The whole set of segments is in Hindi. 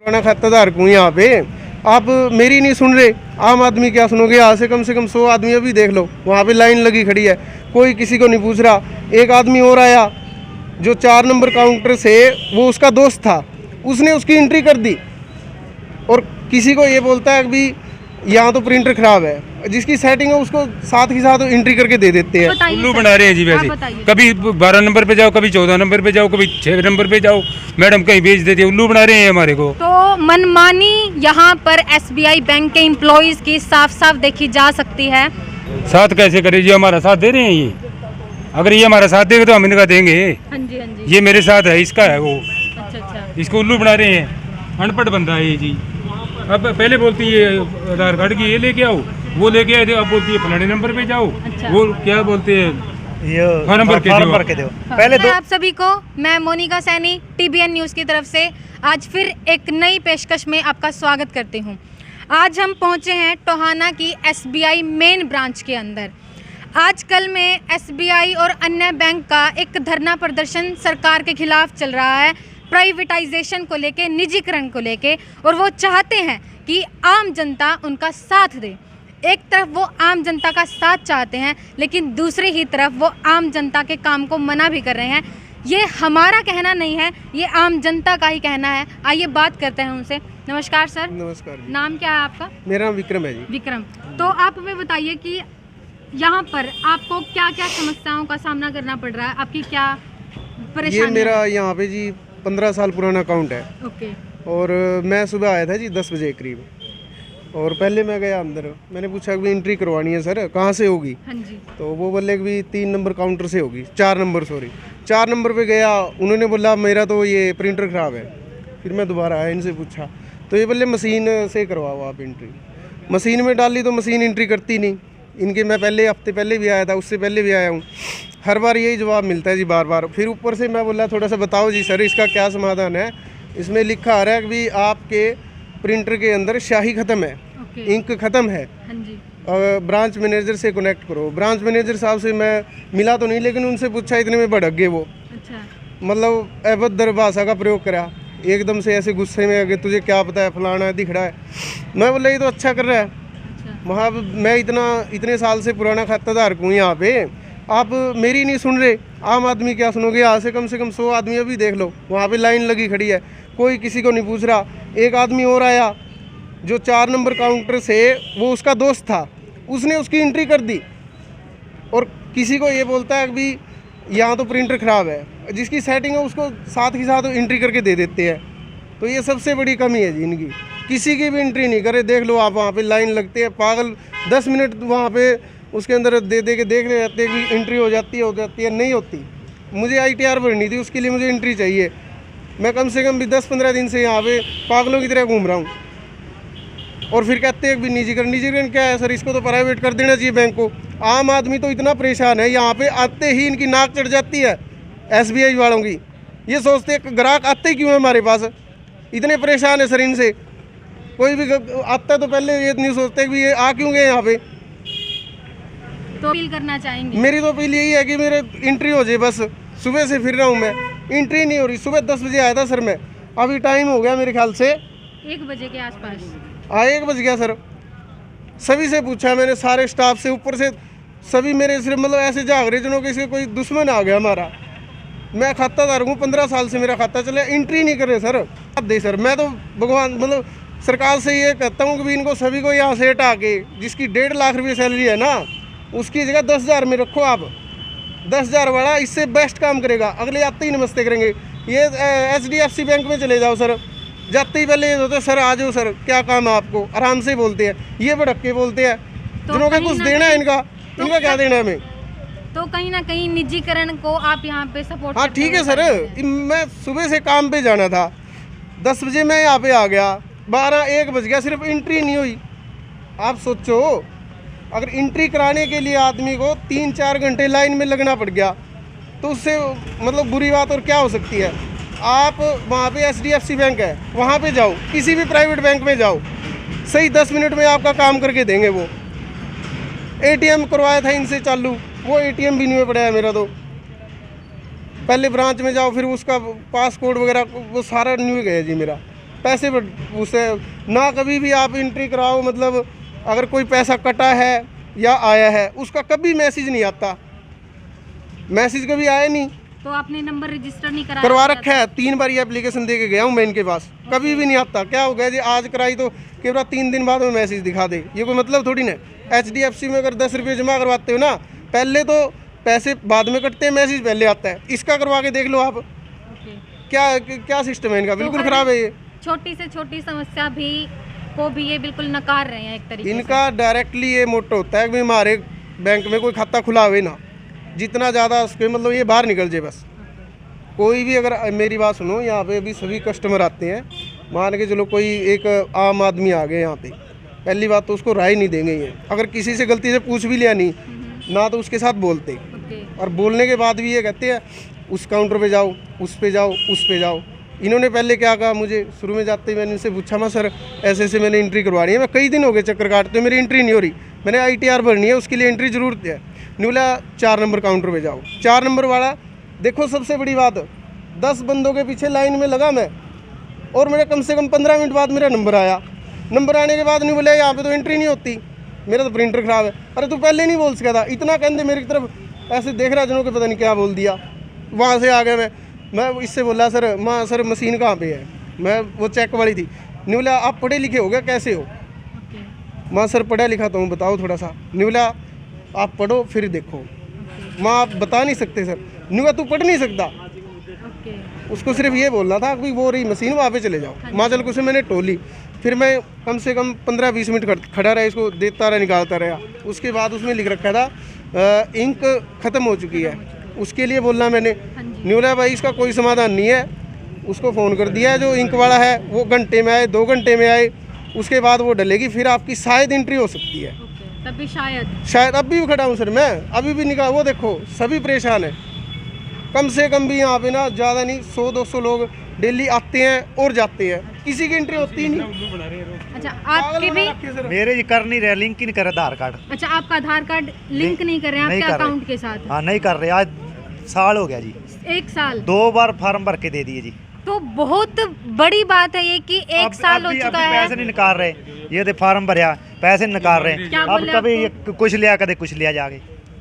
पुराना खाताधारक हूँ यहाँ पे, आप मेरी नहीं सुन रहे। आम आदमी क्या सुनोगे? यहाँ से कम 100 आदमी अभी देख लो, वहाँ पे लाइन लगी खड़ी है, कोई किसी को नहीं पूछ रहा। एक आदमी और आया जो 4 नंबर काउंटर से, वो उसका दोस्त था, उसने उसकी एंट्री कर दी और किसी को ये बोलता है कि यहाँ तो प्रिंटर खराब है, जिसकी सेटिंग है उसको साथ ही साथ एंट्री करके दे देते हैं। उल्लू बना रहे हैं जी। वैसे कभी 12 नंबर पे जाओ, कभी 14 नंबर पे जाओ, कभी 6 नंबर पे जाओ, मैडम कहीं भेज देती है। उल्लू बना रहे हैं हमारे को। तो मनमानी यहाँ पर एसबीआई बैंक के एम्प्लॉइज की साफ साफ देखी जा सकती है। साथ कैसे करे जी? हमारा साथ दे रहे हैं ये। अगर ये हमारा साथ देंगे तो हम इनका देंगे। हाँ जी, हाँ जी। ये मेरे साथ है, इसका है वो। अच्छा अच्छा। इसको उल्लू बना रहे हैं। अनपढ़ बंदा है ये जी। अब पहले बोलती है आधार कार्ड की ये लेके आओ, वो लेके आए थे, अब बोलती है फलाने नंबर पे जाओ। अच्छा। वो क्या बोलते हैं, ये फॉर्म भर के दो। पहले मैं आप सभी को, मैं मोनिका सैनी टीबीएन न्यूज़ की तरफ से आज फिर एक नई पेशकश में आपका स्वागत करती हूँ। आज हम पहुँचे हैं टोहाना की एसबीआई मेन ब्रांच के अंदर। आजकल में एसबीआई और अन्य बैंक का एक धरना प्रदर्शन सरकार के खिलाफ चल रहा है, प्राइवेटाइजेशन को लेके, निजीकरण को लेके, और वो चाहते हैं कि आम जनता उनका साथ दे। एक तरफ वो आम जनता का साथ चाहते हैं, लेकिन दूसरी ही तरफ वो आम जनता के काम को मना भी कर रहे हैं। ये हमारा कहना नहीं है, ये आम जनता का ही कहना है। आइए बात करते हैं उनसे। नमस्कार सर। नमस्कार जी। नाम क्या है आपका? मेरा नाम विक्रम है जी। विक्रम। तो आप हमें बताइए कि यहाँ पर आपको क्या क्या समस्याओं का सामना करना पड़ रहा है, आपकी क्या परेशानी? ये मेरा यहाँ पे जी 15 साल पुराना अकाउंट है। ओके। और मैं सुबह आया था जी 10 बजे करीब, और पहले मैं गया अंदर, मैंने पूछा कि एंट्री करवानी है सर, कहाँ से होगी? हाँ जी। तो वो बोले कि 3 नंबर काउंटर से होगी, 4 नंबर सॉरी। 4 नंबर पे गया, उन्होंने बोला मेरा तो ये प्रिंटर ख़राब है। फिर मैं दोबारा आया, इनसे पूछा तो ये बोले मशीन से करवाओ आप एंट्री। मशीन में डाली तो मशीन एंट्री करती नहीं। इनके मैं पहले हफ्ते पहले भी आया था, उससे पहले भी आया हूँ, हर बार यही जवाब मिलता है जी, बार बार। फिर ऊपर से मैं बोला थोड़ा सा बताओ जी सर, इसका क्या समाधान है? इसमें लिखा आ रहा है कि आपके प्रिंटर के अंदर स्याही ख़त्म है, इंक ख़त्म है, हाँ जी। ब्रांच मैनेजर से कनेक्ट करो। ब्रांच मैनेजर साहब से मैं मिला तो नहीं, लेकिन उनसे पूछा, इतने में भड़क गए वो। अच्छा। मतलब अभद्र भाषा का प्रयोग करा, एकदम से ऐसे गुस्से में, अगर तुझे क्या पता है, फलाना है, दिख रहा है। मैं बोला ये तो अच्छा कर रहा है। अच्छा। वहाँ मैं इतने साल से पुराना खाताधारक हूँ यहाँ पे, आप मेरी नहीं सुन रहे। आम आदमी क्या सुनोगे? यहाँ से कम 100 आदमी अभी देख लो, वहाँ पे लाइन लगी खड़ी है, कोई किसी को नहीं पूछ रहा। एक आदमी और आया जो 4 नंबर काउंटर से, वो उसका दोस्त था, उसने उसकी एंट्री कर दी और किसी को ये बोलता है कि यहाँ तो प्रिंटर ख़राब है, जिसकी सेटिंग है उसको साथ ही साथ एंट्री करके दे देते हैं। तो ये सबसे बड़ी कमी है जी इनकी, किसी की भी एंट्री नहीं करे। देख लो आप, वहाँ पे लाइन लगती है, पागल 10 मिनट वहाँ पे उसके अंदर दे के देख रहे रहते हैं कि एंट्री हो जाती है, नहीं होती। मुझे ITR भरनी थी, उसके लिए मुझे एंट्री चाहिए। मैं कम से कम भी 10-15 दिन से यहाँ पे पागलों की तरह घूम रहा हूँ, और फिर कहते हैं कि निजीकरण क्या है सर? इसको तो प्राइवेट कर देना चाहिए बैंक को। आम आदमी तो इतना परेशान है, यहाँ पे आते ही इनकी नाक चढ़ जाती है SBI वालों की। ये सोचते हैं ग्राहक आते ही क्यों है हमारे पास, इतने परेशान है सर इनसे। कोई भी आता है तो पहले ये नहीं सोचते कि ये आ क्यों गए यहाँ पे। तो अपील करना चाहेंगे? मेरी तो अपील यही है कि मेरे एंट्री हो जाए बस। सुबह से फिर रहा हूँ मैं, एंट्री नहीं हो रही। सुबह 10 बजे आया था सर मैं, अभी टाइम हो गया मेरे ख्याल से 1 बजे के आसपास। 1 बज गया सर। सभी से पूछा मैंने, सारे स्टाफ से, ऊपर से सभी मेरे सिर्फ मतलब ऐसे झाग रहे जनों के कोई दुश्मन आ गया हमारा। मैं खाताधारक हूँ, 15 साल से मेरा खाता चले, एंट्री नहीं कर रहे सर। अब दे सर, मैं तो भगवान मतलब सरकार से ये कहता हूँ कि इनको सभी को यहाँ से हटा के, जिसकी 1.5 लाख रुपये सैलरी है ना, उसकी जगह 10,000 में रखो आप। 10,000 वाला इससे बेस्ट काम करेगा, अगले आते ही नमस्ते करेंगे। ये HDFC बैंक में चले जाओ सर, जाते ही पहले ये होता है सर आ जाओ सर, क्या काम है आपको, आराम से बोलते हैं। ये भड़क के बोलते हैं, जिन्हों का कुछ देना है इनका क्या देना है हमें? तो कहीं ना कहीं निजीकरण को आप यहाँ पे सपोर्ट? हाँ ठीक है सर, मैं सुबह से काम पे जाना था, 10 बजे मैं यहाँ पे आ गया, 12-1 बज गया, सिर्फ एंट्री नहीं हुई। आप सोचो, अगर एंट्री कराने के लिए आदमी को 3-4 घंटे लाइन में लगना पड़ गया, तो उससे मतलब बुरी बात और क्या हो सकती है? आप वहाँ पे HDFC बैंक है, वहाँ पे जाओ, किसी भी प्राइवेट बैंक में जाओ, सही 10 मिनट में आपका काम करके देंगे वो। ATM करवाया था इनसे चालू, वो ATM भी नहीं में पड़ा है मेरा। तो पहले ब्रांच में जाओ, फिर उसका पासपोर्ट वगैरह वो सारा न्यू गया जी मेरा। पैसे उसे ना कभी भी आप एंट्री कराओ, मतलब अगर कोई पैसा कटा है या आया है उसका कभी मैसेज नहीं आता, मैसेज कभी आया नहीं। तो आपने नंबर रजिस्टर नहीं कराया? करवा रखा है, 3 बार ये एप्लीकेशन दे के गया हूँ मैं इनके पास, कभी भी नहीं आता। क्या हो गया जी, आज कराई तो केवल 3 दिन बाद में मैसेज दिखा दे, ये कोई मतलब थोड़ी ना। HDFC में अगर 10 रुपये जमा करवाते हो ना, पहले तो पैसे बाद में कटते हैं, मैसेज पहले आता है। इसका करवा के देख लो आप, क्या सिस्टम है इनका, बिल्कुल खराब है ये। छोटी से छोटी समस्या भी को भी ये बिल्कुल नकार रहे हैं एक तरीके इनका डायरेक्टली ये मोटो होता है कि हमारे बैंक में कोई खाता खुला हुए ना, जितना ज़्यादा उसके मतलब ये बाहर निकल जाए बस। कोई भी अगर मेरी बात सुनो, यहाँ पे अभी सभी कस्टमर आते हैं, मान के चलो कोई एक आम आदमी आ गए यहाँ पे, पहली बात तो उसको राय नहीं देंगे ये, अगर किसी से गलती से पूछ भी लिया नहीं ना तो उसके साथ बोलते, और बोलने के बाद भी ये कहते हैं उस काउंटर पे जाओ, उस पे जाओ, उस पे जाओ। इन्होंने पहले क्या कहा मुझे, शुरू में जाते ही मैंने इनसे पूछा, मैं सर ऐसे ऐसे मैंने एंट्री करवानी है, मैं कई दिन हो गए चक्कर काटते, मेरी एंट्री नहीं हो रही, मैंने ITR भरनी है, उसके लिए एंट्री जरूरत है। नहीं बोला 4 नंबर काउंटर पे जाओ। 4 नंबर वाला देखो, सबसे बड़ी बात 10 बंदों के पीछे लाइन में लगा मैं, और मेरे कम से कम 15 मिनट बाद मेरा नंबर आया। नंबर आने के बाद नहीं बोला यहाँ पे तो एंट्री नहीं होती, मेरा तो प्रिंटर ख़राब है। अरे तू पहले नहीं बोल सका था, इतना कहते मेरी तरफ ऐसे देख रहा जनों के पता नहीं क्या बोल दिया। वहाँ से आ गया मैं इससे बोला सर मशीन कहाँ पे है, मैं वो चेक वाली थी। नहीं बोला आप पढ़े लिखे हो गया, कैसे हो? माँ सर पढ़ा लिखा तो हूँ, बताओ थोड़ा सा। नहीं बोला आप पढ़ो फिर देखो। माँ आप बता नहीं सकते सर। नहीं बोला तू पढ़ नहीं सकता। उसको सिर्फ ये बोलना था कि वो रही मशीन, वहाँ पे चले जाओ। माँ चल कुछ मैंने टोली, फिर मैं कम से कम 15-20 मिनट खड़ा रहा, इसको देता रहा, निकालता रहा। उसके बाद उसमें लिख रखा था इंक ख़त्म हो चुकी है, उसके लिए बोलना मैंने। नहीं बोला भाई इसका कोई समाधान नहीं है। उसको फ़ोन कर दिया है, जो इंक वाला है वो घंटे में आए, 2 घंटे में आए, उसके बाद वो डलेगी, फिर आपकी शायद एंट्री हो सकती है। तभी शायद अभी भी खड़ा हूँ सर मैं, अभी भी निकाल। वो देखो सभी परेशान है, कम से कम भी यहाँ पे ना ज़्यादा नहीं 100-200 लोग डेली आते हैं और जाते हैं, किसी की एंट्री होती ही नहीं। अच्छा आपके भी मेरे ये कर नहीं रहे, लिंक ही नहीं कर आधार कार्ड। अच्छा आपका आधार कार्ड लिंक नहीं कर रहे हैं आपके अकाउंट के साथ? हाँ नहीं कर रहे, आज साल हो गया जी। 1 साल 2 बार फॉर्म भर के दे दिए जी। तो बहुत बड़ी बात है ये कि 1 साल हो चुका है, पैसे नहीं निकाल रहे। ये तो फॉर्म भरया, पैसे नहीं निकाल रहे। अब कभी कुछ लिया, कभी कुछ लिया जाके।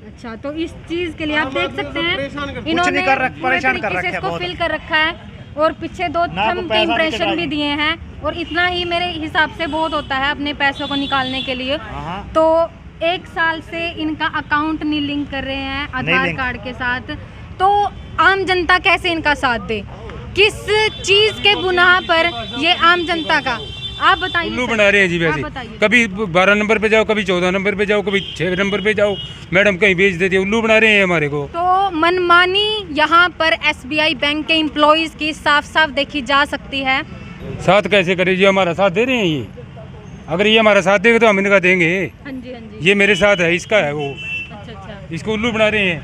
अच्छा तो इस चीज के लिए आप देख सकते हैं इन्होंने परेशान कर रखा है, इसको फिल कर रखा है, और पीछे 2 थंब के इम्प्रेशन भी दिए हैं, और इतना ही मेरे हिसाब से बहुत होता है अपने पैसों को निकालने के लिए। तो 1 साल से इनका अकाउंट नहीं लिंक कर रहे हैं आधार कार्ड के साथ, तो आम जनता कैसे इनका साथ दे? किस चीज के बुनाह पर ये आम जनता का, आप बताइए। उल्लू बना रहे हैं जी वैसे, कभी 12 नंबर पे जाओ, कभी 14 नंबर पे जाओ, कभी 6 नंबर पे जाओ, मैडम कहीं भेज देती है, उल्लू बना रहे हैं हमारे को। तो मनमानी यहाँ पर SBI बैंक के एम्प्लॉइज की साफ साफ देखी जा सकती है। साथ कैसे करे जी, हमारा साथ दे रहे हैं ये, अगर ये हमारा साथ देगा तो हम इनका देंगे। हाँ जी हाँ जी। ये मेरे साथ है, इसका है वो। अच्छा इसको उल्लू बना रहे हैं,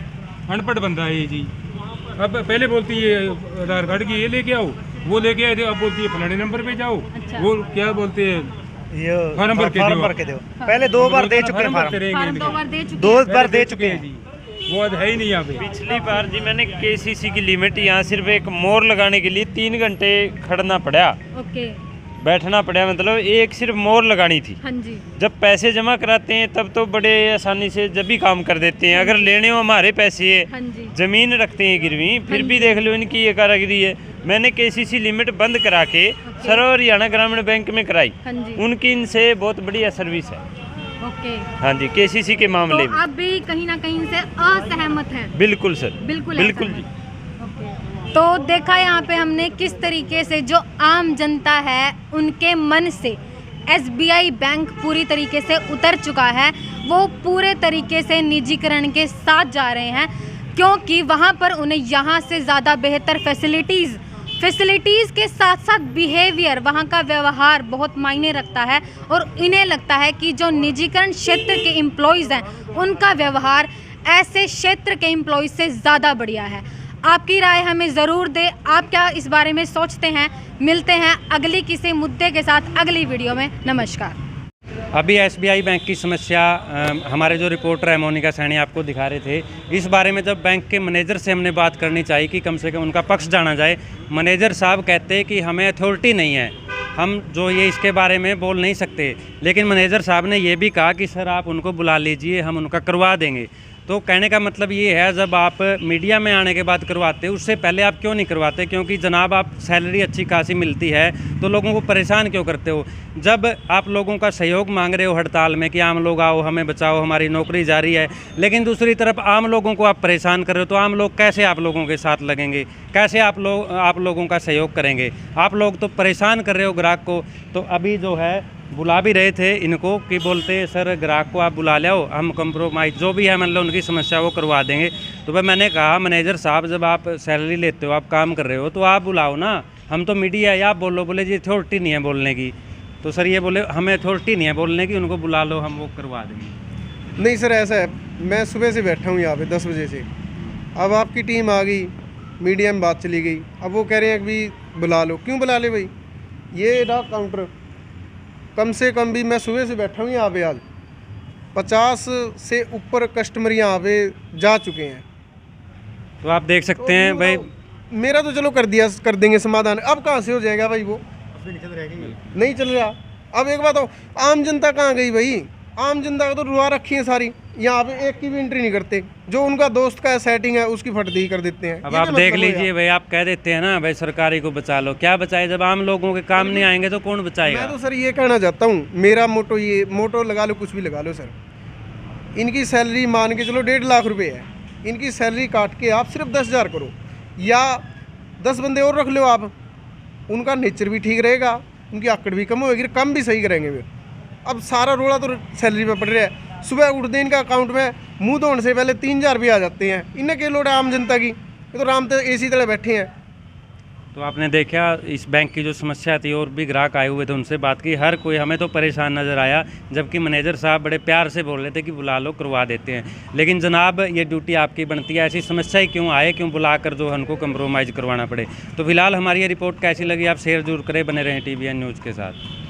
अनपढ़ बंदा है ये जी। अब पहले बोलती है आधार कार्ड की ये लेके आओ, वो लेके आए थे, अब बोलती है फलाने नंबर पे जाओ। अच्छा। वो क्या बोलते हैं, ये फॉर्म भर के दो। पहले 2 बार दे चुके हैं, फॉर्म 2 बार दे चुके 2 बार दे चुके हैं जी, वो है ही नहीं यहाँ पे। पिछली बार जी मैंने KCC की लिमिट यहाँ सिर्फ एक मोर लगाने के लिए 3 घंटे खड़ना पड़ा, ओके बैठना पड़ा, मतलब एक सिर्फ मोर लगानी थी। हाँ जी। जब पैसे जमा कराते हैं तब तो बड़े आसानी से जब भी काम कर देते हैं, अगर लेने हो हमारे पैसे हाँ जी। जमीन रखते हैं गिरवी, फिर भी देख लो इनकी ये कारागिरी है। मैंने KCC लिमिट बंद करा के सर्व हरियाणा ग्रामीण बैंक में कराई, हाँ जी। उनकी इनसे बहुत बढ़िया सर्विस है। ओके हाँ जी, KCC के मामले तो में आप भी कहीं ना कहीं से असहमत हैं? बिल्कुल सर, बिल्कुल बिल्कुल ऐसा जी। है। तो देखा यहाँ पे हमने किस तरीके से जो आम जनता है उनके मन से SBI बैंक पूरी तरीके से उतर चुका है, वो पूरे तरीके से निजीकरण के साथ जा रहे हैं, क्योंकि वहाँ पर उन्हें यहाँ से ज़्यादा बेहतर फैसिलिटीज़ के साथ साथ बिहेवियर, वहाँ का व्यवहार बहुत मायने रखता है, और इन्हें लगता है कि जो निजीकरण क्षेत्र के एम्प्लॉयज़ हैं उनका व्यवहार ऐसे क्षेत्र के एम्प्लॉयज़ से ज़्यादा बढ़िया है। आपकी राय हमें ज़रूर दें, आप क्या इस बारे में सोचते हैं। मिलते हैं अगली किसी मुद्दे के साथ अगली वीडियो में। नमस्कार। अभी SBI बैंक की समस्या हमारे जो रिपोर्टर है मोनिका सैनी आपको दिखा रहे थे, इस बारे में जब बैंक के मैनेजर से हमने बात करनी चाहिए कि कम से कम उनका पक्ष जाना जाए, मैनेजर साहब कहते हैं कि हमें अथॉरिटी नहीं है हम जो ये इसके बारे में बोल नहीं सकते। लेकिन मैनेजर साहब ने ये भी कहा कि सर आप उनको बुला लीजिए, हम उनका करवा देंगे। तो कहने का मतलब ये है, जब आप मीडिया में आने के बाद करवाते हो, उससे पहले आप क्यों नहीं करवाते? क्योंकि जनाब आप सैलरी अच्छी खासी मिलती है तो लोगों को परेशान क्यों करते हो? जब आप लोगों का सहयोग मांग रहे हो हड़ताल में कि आम लोग आओ, हमें बचाओ, हमारी नौकरी जारी है, लेकिन दूसरी तरफ आम लोगों को आप परेशान कर रहे हो, तो आम लोग कैसे आप लोगों के साथ लगेंगे? कैसे आप लोगों का सहयोग करेंगे? आप लोग तो परेशान कर रहे हो ग्राहक को। तो अभी जो है बुला भी रहे थे इनको कि बोलते सर ग्राहक को आप बुला लाओ, हम कंप्रोमाइज़ जो भी है मतलब उनकी समस्या वो करवा देंगे। तो भाई मैंने कहा मैनेजर साहब जब आप सैलरी लेते हो, आप काम कर रहे हो, तो आप बुलाओ ना, हम तो मीडिया है, आप बोलो। बोले जी अथॉरिटी नहीं है बोलने की। तो सर ये बोले हमें अथॉरिटी नहीं है बोलने की, उनको बुला लो, हम वो करवा देंगे। नहीं सर, ऐसा है, मैं सुबह से बैठा हूँ यहाँ पे 10 बजे से। अब आपकी टीम आ गई, मीडिया में बात चली गई, अब वो कह रहे हैं कि भी बुला लो। क्यों बुला ले भाई? ये रहा काउंटर, कम से कम भी मैं सुबह से बैठा हूँ यहाँ पे, आज 50 से ऊपर कस्टमर यहाँ पे जा चुके हैं। तो आप देख सकते हैं भाई, मेरा तो चलो कर देंगे समाधान, अब कहाँ से हो जाएगा भाई? वो नहीं चल रहा। अब एक बात हो, आम जनता कहाँ गई भाई? आम जनता को तो रुआ रखी है सारी, यहाँ पे एक की भी एंट्री नहीं करते। जो उनका दोस्त का सेटिंग है उसकी फटदी कर देते हैं। अब आप देख लीजिए भाई, आप कह देते हैं ना भाई सरकारी को बचा लो, क्या बचाए? जब आम लोगों के काम नहीं आएंगे तो कौन बचाएगा? मैं तो सर ये कहना चाहता हूँ, मेरा मोटो ये मोटो लगा लो, कुछ भी लगा लो सर, इनकी सैलरी मान के चलो 1.5 लाख रुपए है, इनकी सैलरी काट के आप सिर्फ 10,000 करो, या 10 बंदे और रख लो आप, उनका नेचर भी ठीक रहेगा, उनकी आकड़ भी कम होगी, कम भी सही करेंगे वे। अब सारा रोड़ा तो सैलरी पे पड़ रहा है। सुबह उठते इनका अकाउंट में मुंह धोने से पहले 3,000 भी आ जाते हैं। इन्हें क्या लोड है आम जनता की? ये तो राम तो एसी तले बैठे हैं। तो आपने देखा इस बैंक की जो समस्या थी, और भी ग्राहक आए हुए थे, उनसे बात की, हर कोई हमें तो परेशान नज़र आया, जबकि मैनेजर साहब बड़े प्यार से बोल रहे थे कि बुला लो, करवा देते हैं। लेकिन जनाब ये ड्यूटी आपकी बनती है, ऐसी समस्या ही क्यों आए, क्यों बुलाकर जो हमको कंप्रोमाइज़ करवाना पड़े? तो फिलहाल हमारी ये रिपोर्ट कैसी लगी आप शेयर जरूर करें, बने रहें TBN न्यूज़ के साथ।